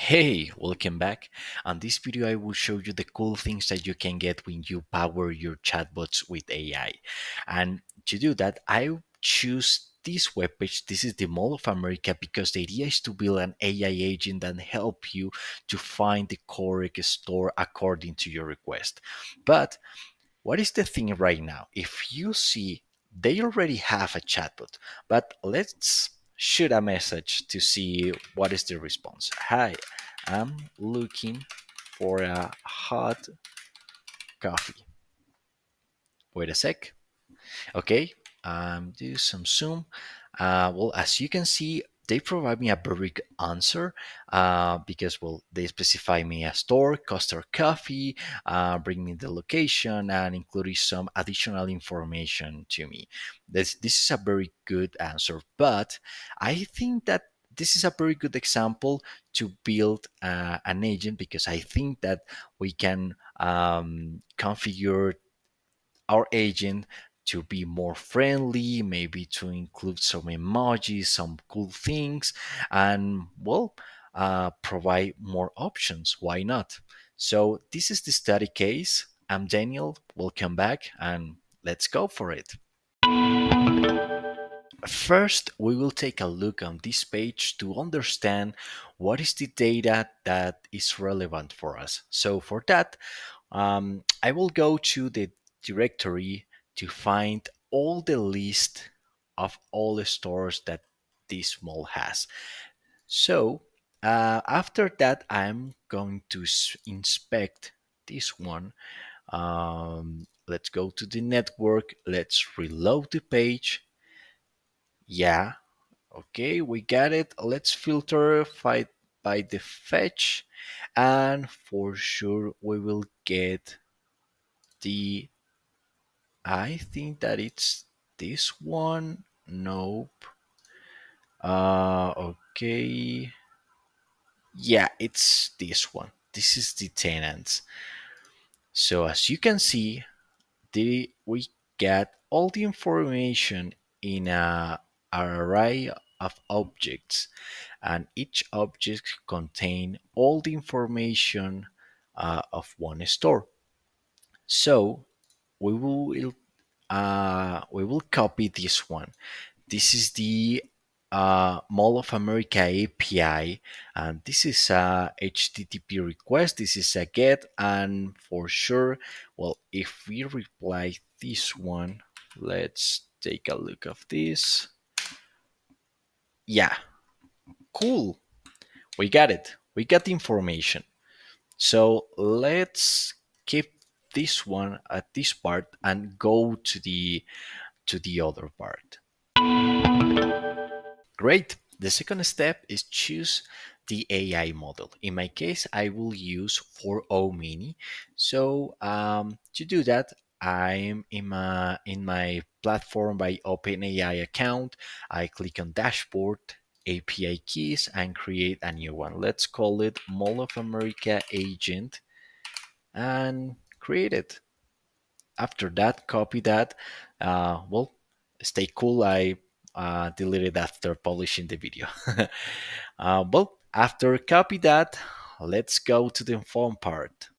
Hey, welcome back. On this video, I will show you the cool things that you can get when you power your chatbots with AI. And to do that, I choose this webpage. This is the Mall of America because the idea is to build an AI agent that help you to find the correct store according to your request. But what is the thing right now? If you see, they already have a chatbot, but let's shoot a message to see what is the response. Hi, I'm looking for a hot coffee. Wait a sec. Okay, do some zoom. Well, as you can see, they provide me a very good answer because, well, they specify me a store, Costa Coffee, bring me the location, and including some additional information to me. This is a very good answer, but I think that this is a very good example to build an agent because I think that we can configure our agent to be more friendly, maybe to include some emojis, some cool things, and well, provide more options. Why not? So, this is the study case. I'm Daniel. Welcome back, and let's go for it. First, we will take a look on this page to understand what is the data that is relevant for us. So, for that, I will go to the directory to find all the list of all the stores that this mall has. So after that, I'm going to inspect this one. Let's go to the network. Let's reload the page. Yeah, okay, we got it. Let's filter by the fetch, and for sure we will get the I think that it's this one. Nope. Okay. Yeah, it's this one. This is the tenants. So as you can see, we get all the information in a array of objects, and each object contain all the information of one store. So we will copy this one. This is the Mall of America API, and this is a HTTP request. This is a GET, and for sure, well, if we reply this one, let's take a look of this. Yeah, cool. We got it. We got the information. So let's keep this one at this part and go to the other part. Great. The second step is choose the AI model. In my case, I will use 4.0 Mini. So to do that, I'm in my platform by OpenAI account. I click on Dashboard, API keys, and create a new one. Let's call it Mall of America Agent and create it. After that, copy that. Well, stay cool. I deleted after publishing the video. Well, after copy that, let's go to the fun part.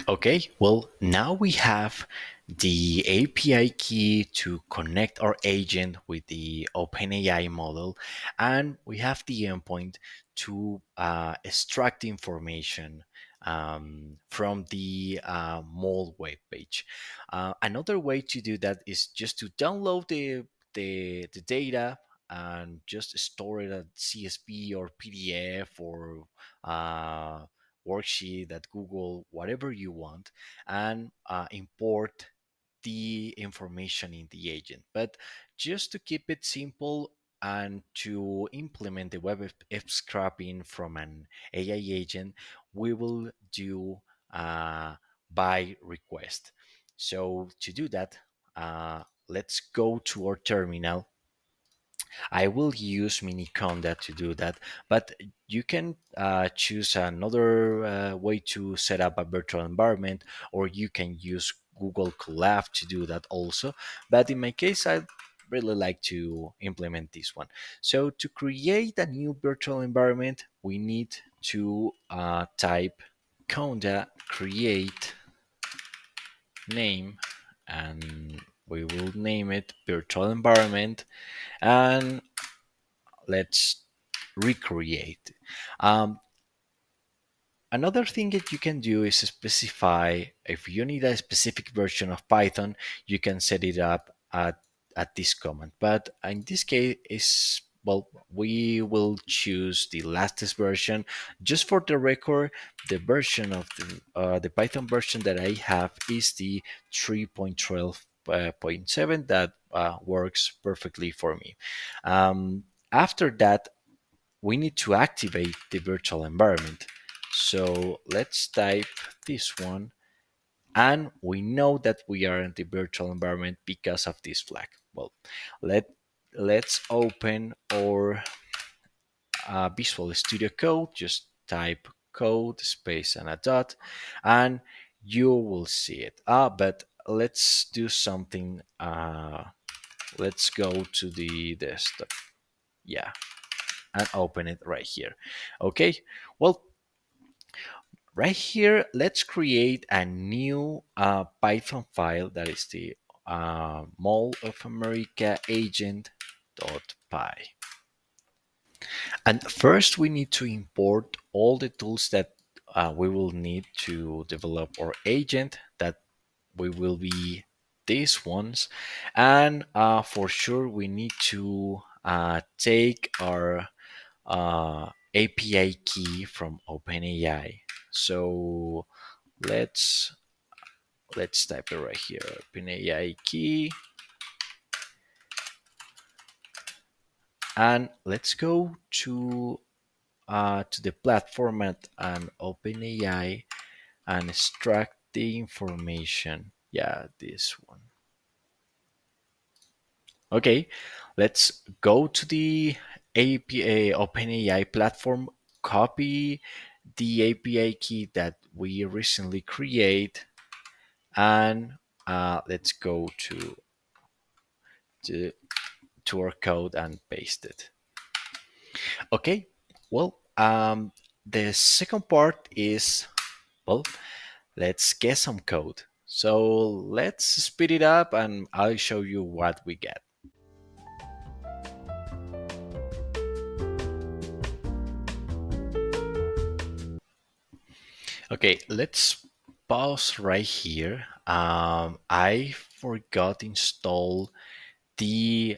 Okay, well, now we have the API key to connect our agent with the OpenAI model, and we have the endpoint to extract information from the mall web page. Another way to do that is just to download the data and just store it at CSV or PDF or worksheet at Google, whatever you want, and import the information in the agent. But just to keep it simple and to implement the web scrapping from an AI agent, we will do by request. So to do that, let's go to our terminal. I will use Miniconda to do that, but you can choose another way to set up a virtual environment, or you can use Google Colab to do that also. But in my case, I'd really like to implement this one. So to create a new virtual environment, we need to type conda create name, and we will name it virtual environment, and let's recreate. Um, Another thing that you can do is specify if you need a specific version of Python, you can set it up at this command. But in this case, is well, we will choose the latest version. Just for the record, the version of the Python version that I have is the 3.12.7 that works perfectly for me. After that, we need to activate the virtual environment. So let's type this one, and we know that we are in the virtual environment because of this flag. Well, let let's open our Visual Studio Code. Just type code space and a dot, and you will see it. But let's do something. Let's go to the desktop. Yeah, and open it right here. Okay. Well, right here, let's create a new Python file that is the Mall of America agent.py. And first, we need to import all the tools that we will need to develop our agent. That we will be these ones, and for sure, we need to take our API key from OpenAI. So let's let's type it right here. OpenAI key, and let's go to the platform and OpenAI and extract the information. Yeah, this one. Okay, let's go to the API OpenAI platform. Copy the API key that we recently create, and let's go to to our code and paste it. Okay, well, the second part is, well, let's get some code. So let's speed it up and I'll show you what we get. Okay, let's pause right here. I forgot to install the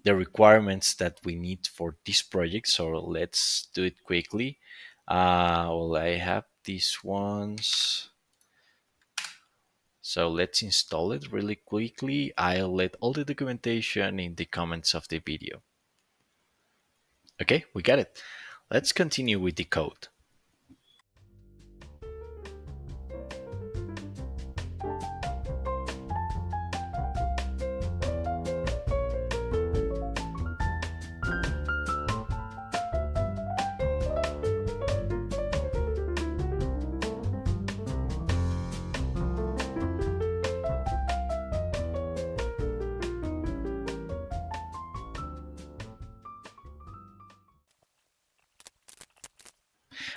requirements that we need for this project, so let's do it quickly. Well, I have these ones, so let's install it really quickly. I'll let all the documentation in the comments of the video. Okay, we got it. Let's continue with the code.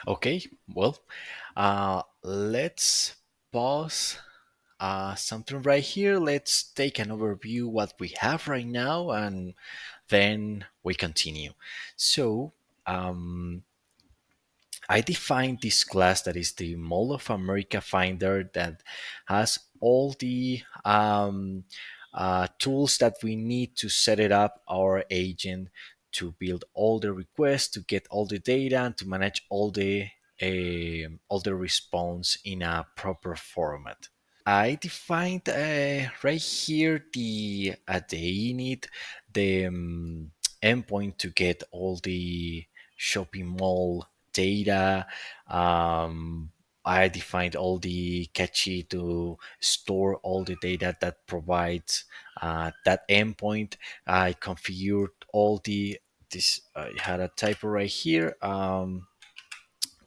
Okay, well, let's pause something right here. Let's take an overview what we have right now, and then we continue. So, um, I defined this class that is the Mall of America Finder that has all the tools that we need to set it up our agent to build all the requests, to get all the data, and to manage all the response in a proper format. I defined right here the init, the endpoint to get all the shopping mall data. I defined all the cache to store all the data that provides that endpoint. I configured all the this. I had a typo right here.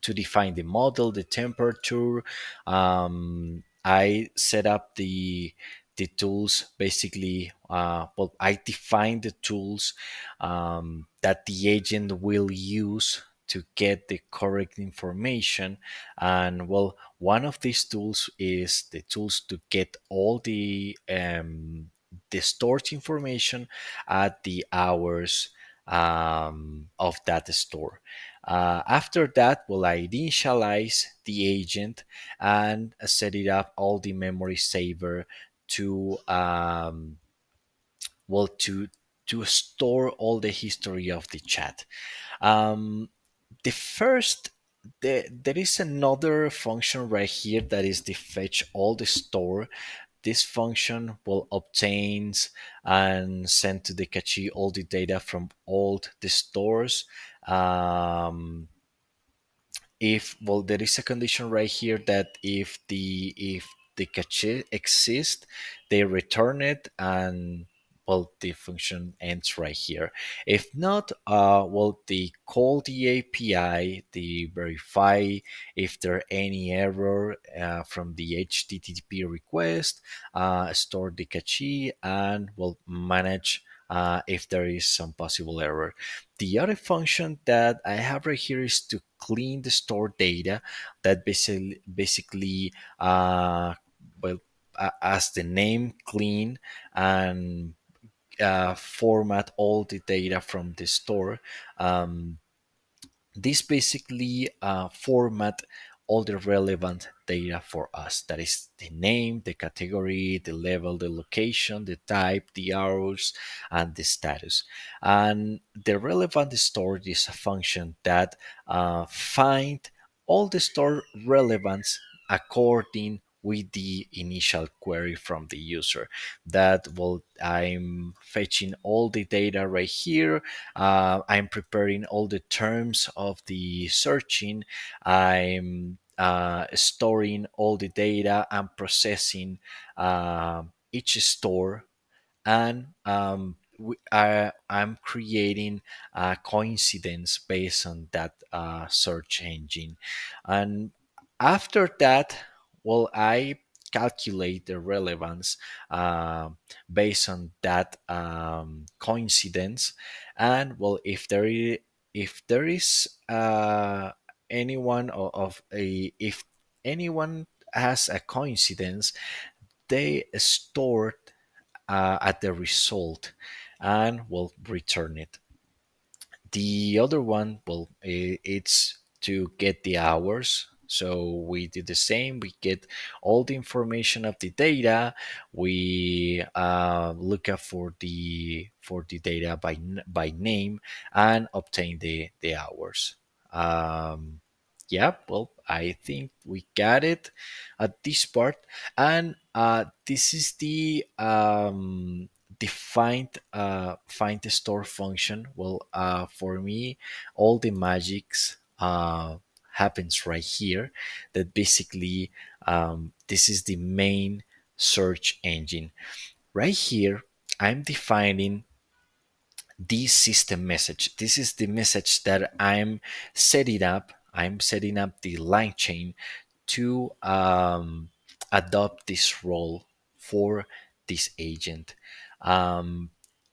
To define the model, the temperature. I set up the tools basically, well, I define the tools that the agent will use to get the correct information. And well, one of these tools is the tools to get all the stored information at the hours of that store. After that, will I initialize the agent and set it up all the memory saver to well to store all the history of the chat. Um, the first there is another function right here that is the fetch all the store. This function will obtains and send to the cache all the data from all the stores. If well, there is a condition right here that if the cache exists, they return it, and well, the function ends right here. If not, well, they call the API, they verify if there any error from the HTTP request, store the cache, and will manage if there is some possible error. The other function that I have right here is to clean the stored data. That basically well, as the name, clean and format all the data from the store. Um, this basically format all the relevant data for us. That is the name, the category, the level, the location, the type, the hours, and the status. And the relevant store is a function that find all the store relevance according with the initial query from the user. That well, I'm fetching all the data right here. I'm preparing all the terms of the searching. I'm storing all the data and processing each store, and I'm creating a coincidence based on that search engine. And after that, well, I calculate the relevance uh, based on that coincidence. And well, if there is anyone of a if anyone has a coincidence, they store at the result and will return it. The other one, well, it's to get the hours. So we do the same. We get all the information of the data. We look up for the data by name and obtain the hours. Um, yeah, well, I think we got it at this part, and this is the find the store function. Well, for me, all the magics happens right here. That basically this is the main search engine. Right here, I'm defining this system message. This is the message that I'm setting up. I'm setting up the LangChain to adopt this role for this agent. Um,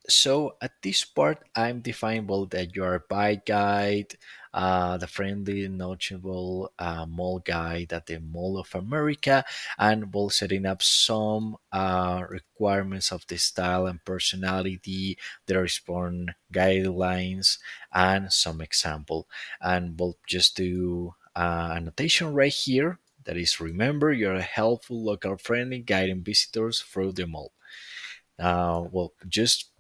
so at this part, I'm defining well that you are a bike guide, the friendly, knowledgeable mall guide at the Mall of America, and we'll setting up some requirements of the style and personality, the response guidelines, and some example. And we'll just do annotation right here. That is, remember, you're a helpful, local friendly guiding visitors through the mall. Well, just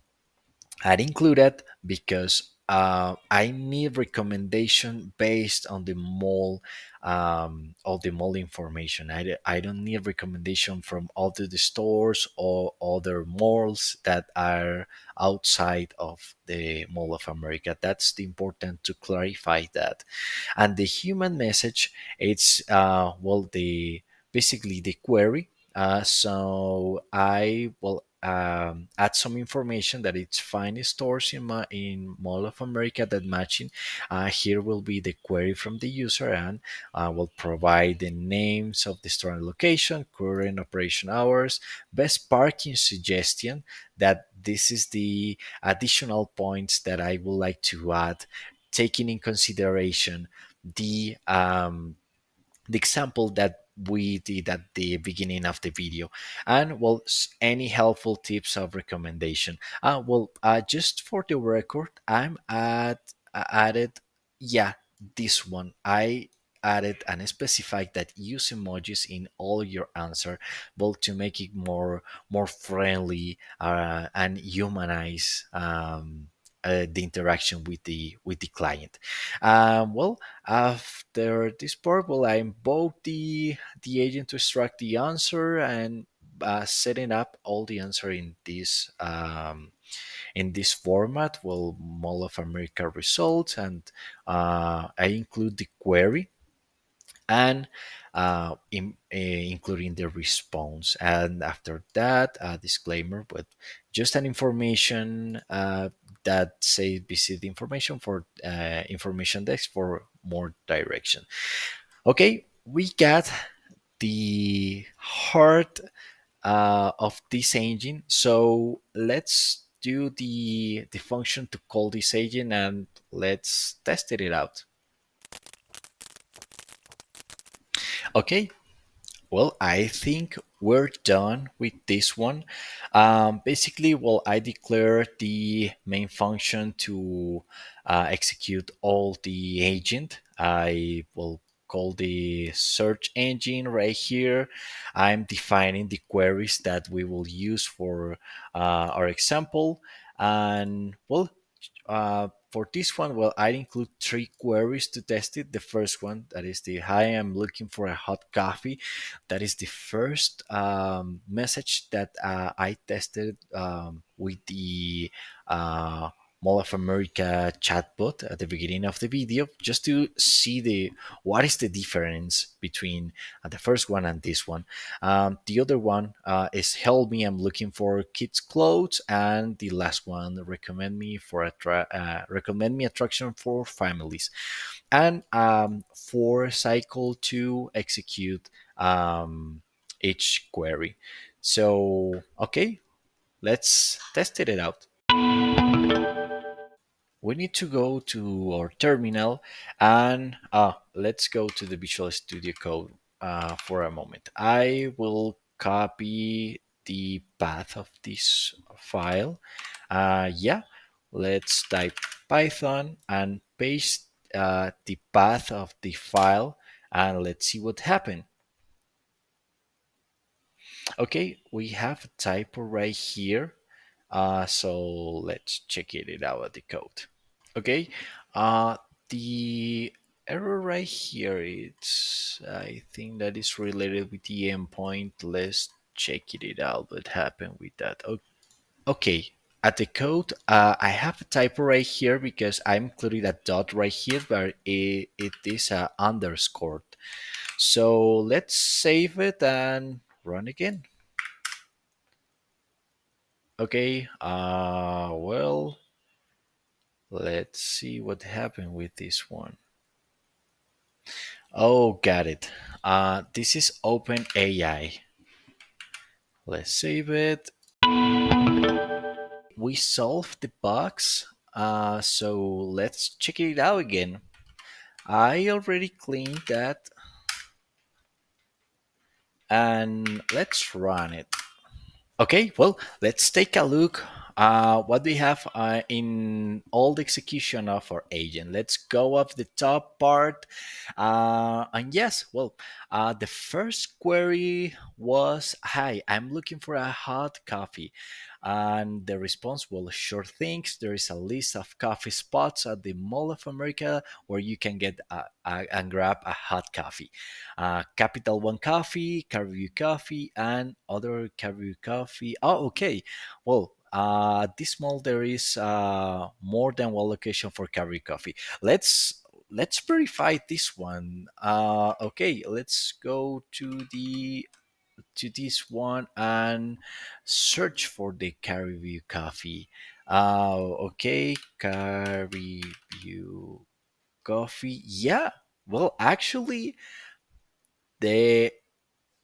I'd include that because I need recommendation based on the mall information. I don't need recommendation from other the stores or other malls that are outside of the Mall of America. That's the important to clarify that. And the human message, it's well the basically the query. So I well add some information that it's find stores in Mall of America that matching. Here will be the query from the user, and will provide the names of the store and location, current operation hours, best parking suggestion. That this is the additional points that I would like to add, taking in consideration the example that we did at the beginning of the video. And well, any helpful tips of recommendation. Just for the record, added, yeah, this one I added and specified that use emojis in all your answer, but to make it more friendly, and humanize, the interaction with the client. Well, after this part, well, I invoke the agent to extract the answer, and setting up all the answer in this format. Well, Mall of America results, and I include the query, and including the response. And after that, a disclaimer, but just an information, that say visit the information for information desk for more direction. Okay, we got the heart of this engine. So let's do the function to call this agent, and let's test it out. Okay, well, I think we're done with this one. Basically, well, I declare the main function to execute all the agent. I will call the search engine right here. I'm defining the queries that we will use for our example. And well, for this one, well, I include three queries to test it. The first one, that is the hi, I'm looking for a hot coffee. That is the first message that I tested with the uh, Mall of America chatbot at the beginning of the video, just to see the what is the difference between the first one and this one. The other one is help me, I'm looking for kids clothes, and the last one, recommend me attraction for families. And for cycle to execute each query. So okay, let's test it out. We need to go to our terminal, and let's go to the Visual Studio Code for a moment. I will copy the path of this file. Yeah, let's type Python and paste the path of the file, and let's see what happened. Okay, we have a typo right here. So let's check it out, the code. Okay, uh, the error right here, it's I think that is related with the endpoint. Let's check it out. What happened with that? Okay, at the code, I have a typo right here because I'm including a dot right here, but it is a underscore. So let's save it and run again. Okay, well, let's see what happened with this one. Oh, got it. This is OpenAI. Let's save it. We solved the bugs. So let's check it out again. I already cleaned that, and let's run it. Okay, well, let's take a look what we have in all the execution of our agent. Let's go up the top part. And yes, well, the first query was, hi, I'm looking for a hot coffee. And the response, well, sure things. There is a list of coffee spots at the Mall of America where you can get and grab a hot coffee. Capital One Coffee, Caribou Coffee, and other Caribou Coffee. Oh, okay. Well, this mall there is more than one location for Caribou Coffee. Let's verify this one. Okay, let's go to the to this one and search for the Caribbean coffee. Okay, Caribbean coffee. Yeah. Well, actually, they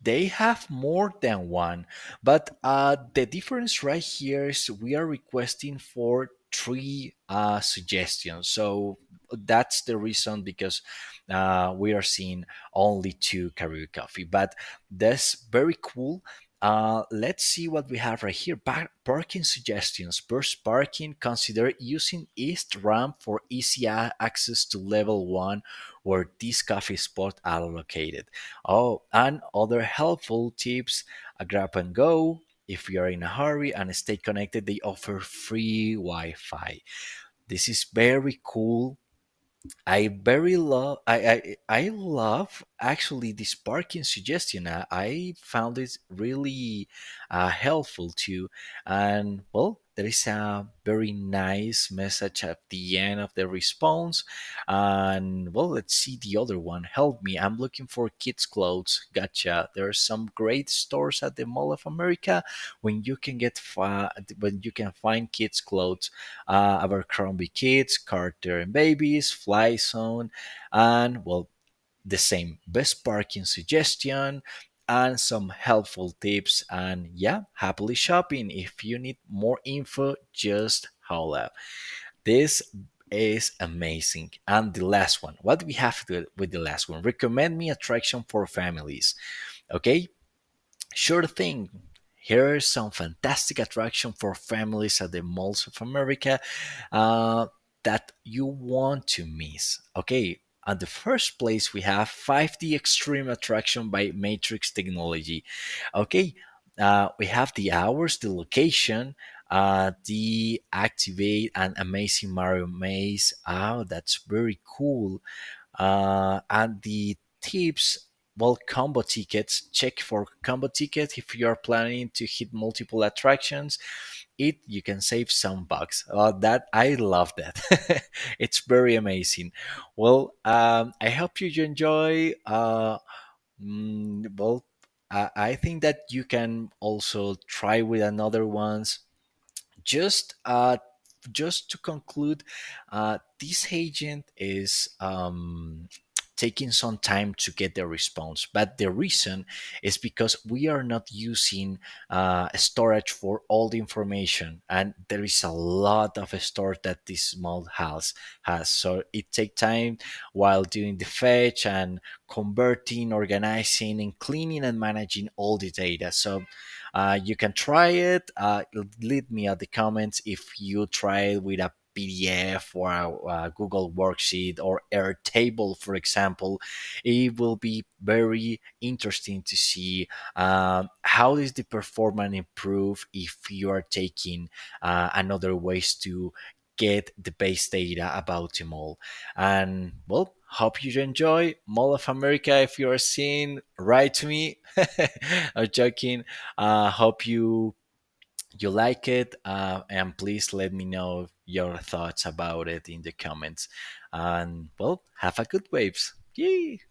they have more than one, but the difference right here is we are requesting for three suggestions. So that's the reason because we are seeing only two karaoke coffee. But that's very cool. Let's see what we have right here. Parking suggestions. Burst parking. Consider using East Ramp for easy access to level one where these coffee spots are located. Oh, and other helpful tips, a grab and go. If you are in a hurry and stay connected, they offer free Wi Fi. This is very cool. I love actually this parking suggestion. I found it really helpful too. And well, there is a very nice message at the end of the response. And well, let's see the other one. Help me, I'm looking for kids clothes. Gotcha. There are some great stores at the Mall of America when you can when you can find kids clothes, Abercrombie Kids, Carter and Babies, Fly Zone, and well, the same best parking suggestion and some helpful tips. And yeah, happily shopping. If you need more info, just holla. This is amazing. And the last one, what do we have to do with the last one? Recommend me attraction for families. Okay, sure thing. Here are some fantastic attraction for families at the malls of America uh, that you want to miss. Okay, at the first place we have 5D Extreme Attraction by Matrix Technology. Okay, we have the hours, the location, the activate and amazing Mario maze. Oh, that's very cool. And the tips, well, combo tickets. Check for combo tickets if you are planning to hit multiple attractions. It you can save some bucks. That I love that. It's very amazing. Well, I hope you enjoy. Well, I think that you can also try with another ones. Just just to conclude, this agent is taking some time to get the response, but the reason is because we are not using storage for all the information, and there is a lot of storage that this mod has. So it takes time while doing the fetch and converting, organizing, and cleaning and managing all the data. So you can try it. Leave me at the comments if you try it with a PDF or a Google worksheet or Airtable, for example. It will be very interesting to see how is the performance improve if you are taking another ways to get the base data about them all. And well, hope you enjoy Mall of America. If you are seeing, write to me. I'm joking. Hope you like it, and please let me know your thoughts about it in the comments. And well, have a good waves. Yay!